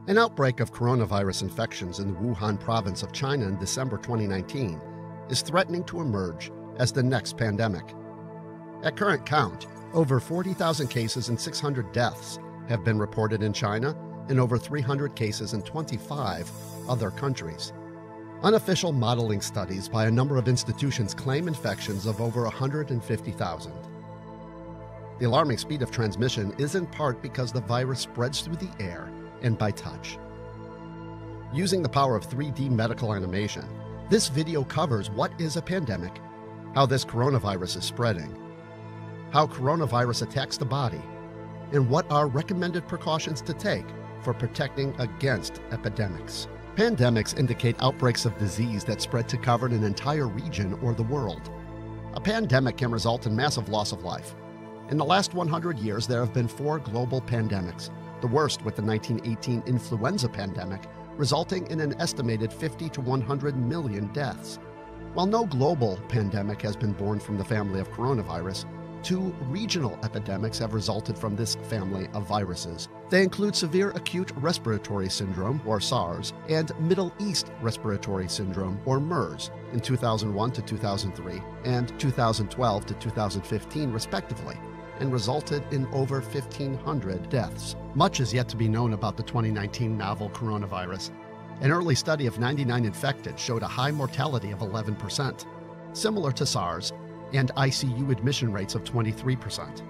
An outbreak of coronavirus infections in the Wuhan province of China in December 2019 is threatening to emerge as the next pandemic. At current count, over 40,000 cases and 600 deaths have been reported in China and over 300 cases in 25 other countries. Unofficial modeling studies by a number of institutions claim infections of over 150,000. The alarming speed of transmission is in part because the virus spreads through the air and by touch. Using the power of 3D medical animation, this video covers what is a pandemic, how this coronavirus is spreading, how coronavirus attacks the body, and what are recommended precautions to take for protecting against epidemics. Pandemics indicate outbreaks of disease that spread to cover an entire region or the world. A pandemic can result in massive loss of life. In the last 100 years, there have been 4 global pandemics, the worst with the 1918 influenza pandemic, resulting in an estimated 50 to 100 million deaths. While no global pandemic has been born from the family of coronavirus, 2 regional epidemics have resulted from this family of viruses. They include severe acute respiratory syndrome, or SARS, and Middle East respiratory syndrome, or MERS, in 2001 to 2003 and 2012 to 2015, respectively, and resulted in over 1,500 deaths. Much is yet to be known about the 2019 novel coronavirus. An early study of 99 infected showed a high mortality of 11%, similar to SARS, and ICU admission rates of 23%.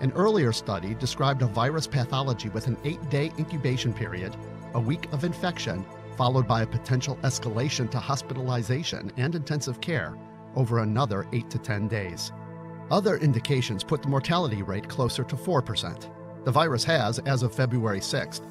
An earlier study described a virus pathology with an 8-day incubation period, a week of infection, followed by a potential escalation to hospitalization and intensive care over another 8 to 10 days. Other indications put the mortality rate closer to 4%. The virus has, as of February 6th,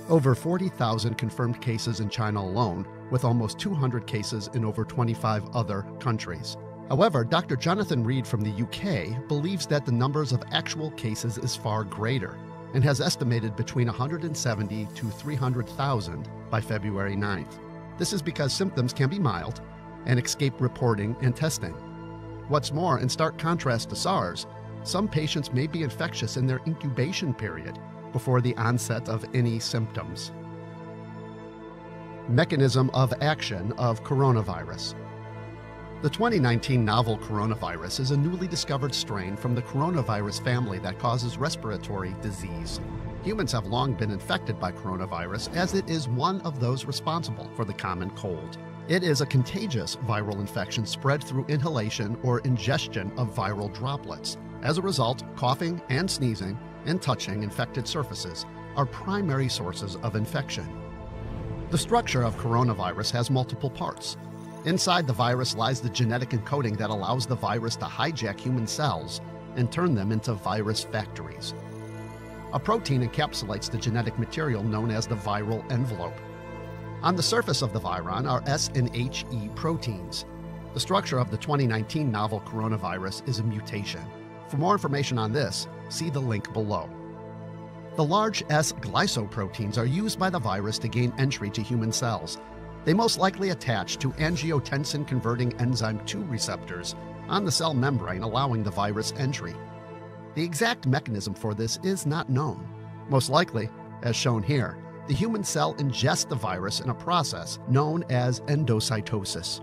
over 40,000 confirmed cases in China alone, with almost 200 cases in over 25 other countries. However, Dr. Jonathan Reed from the UK believes that the numbers of actual cases is far greater and has estimated between 170 to 300,000 by February 9th. This is because symptoms can be mild and escape reporting and testing. What's more, in stark contrast to SARS, some patients may be infectious in their incubation period before the onset of any symptoms. Mechanism of action of coronavirus. The 2019 novel coronavirus is a newly discovered strain from the coronavirus family that causes respiratory disease. Humans have long been infected by coronavirus, as it is one of those responsible for the common cold. It is a contagious viral infection spread through inhalation or ingestion of viral droplets. As a result, coughing and sneezing and touching infected surfaces are primary sources of infection. The structure of coronavirus has multiple parts. Inside the virus lies the genetic encoding that allows the virus to hijack human cells and turn them into virus factories. A protein encapsulates the genetic material known as the viral envelope. On the surface of the viron are S and HE proteins. The structure of the 2019 novel coronavirus is a mutation. For more information on this, see the link below. The large S glycoproteins are used by the virus to gain entry to human cells. They most likely attach to angiotensin-converting enzyme 2 receptors on the cell membrane, allowing the virus entry. The exact mechanism for this is not known. Most likely, as shown here, the human cell ingests the virus in a process known as endocytosis.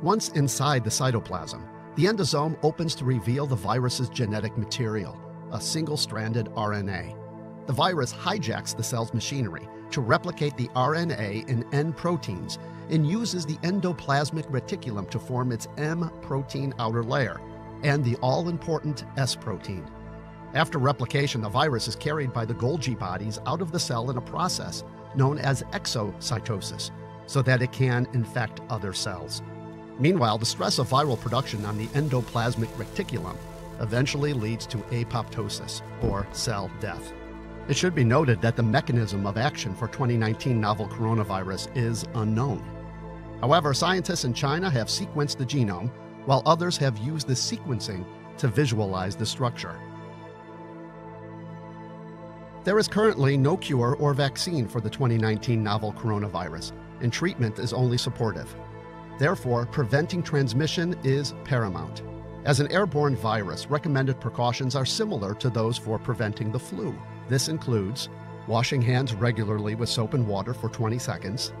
Once inside the cytoplasm, the endosome opens to reveal the virus's genetic material, a single-stranded RNA. The virus hijacks the cell's machinery to replicate the RNA in N proteins and uses the endoplasmic reticulum to form its M protein outer layer and the all-important S protein. After replication, the virus is carried by the Golgi bodies out of the cell in a process known as exocytosis, so that it can infect other cells. Meanwhile, the stress of viral production on the endoplasmic reticulum eventually leads to apoptosis, or cell death. It should be noted that the mechanism of action for 2019 novel coronavirus is unknown. However, scientists in China have sequenced the genome, while others have used the sequencing to visualize the structure. There is currently no cure or vaccine for the 2019 novel coronavirus, and treatment is only supportive. Therefore, preventing transmission is paramount. As an airborne virus, recommended precautions are similar to those for preventing the flu. This includes washing hands regularly with soap and water for 20 seconds,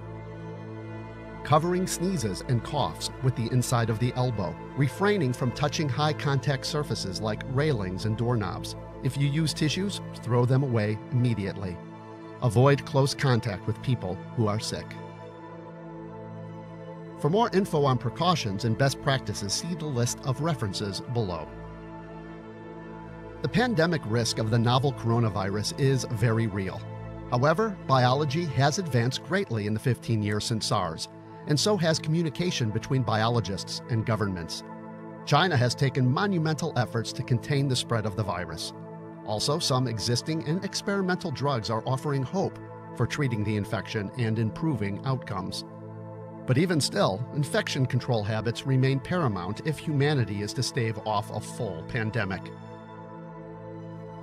covering sneezes and coughs with the inside of the elbow, refraining from touching high-contact surfaces like railings and doorknobs. If you use tissues, throw them away immediately. Avoid close contact with people who are sick. For more info on precautions and best practices, see the list of references below. The pandemic risk of the novel coronavirus is very real. However, biology has advanced greatly in the 15 years since SARS, and so has communication between biologists and governments. China has taken monumental efforts to contain the spread of the virus. Also, some existing and experimental drugs are offering hope for treating the infection and improving outcomes. But even still, infection control habits remain paramount if humanity is to stave off a full pandemic.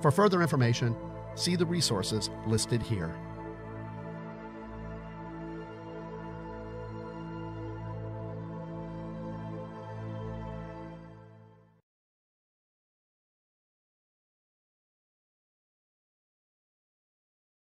For further information, see the resources listed here.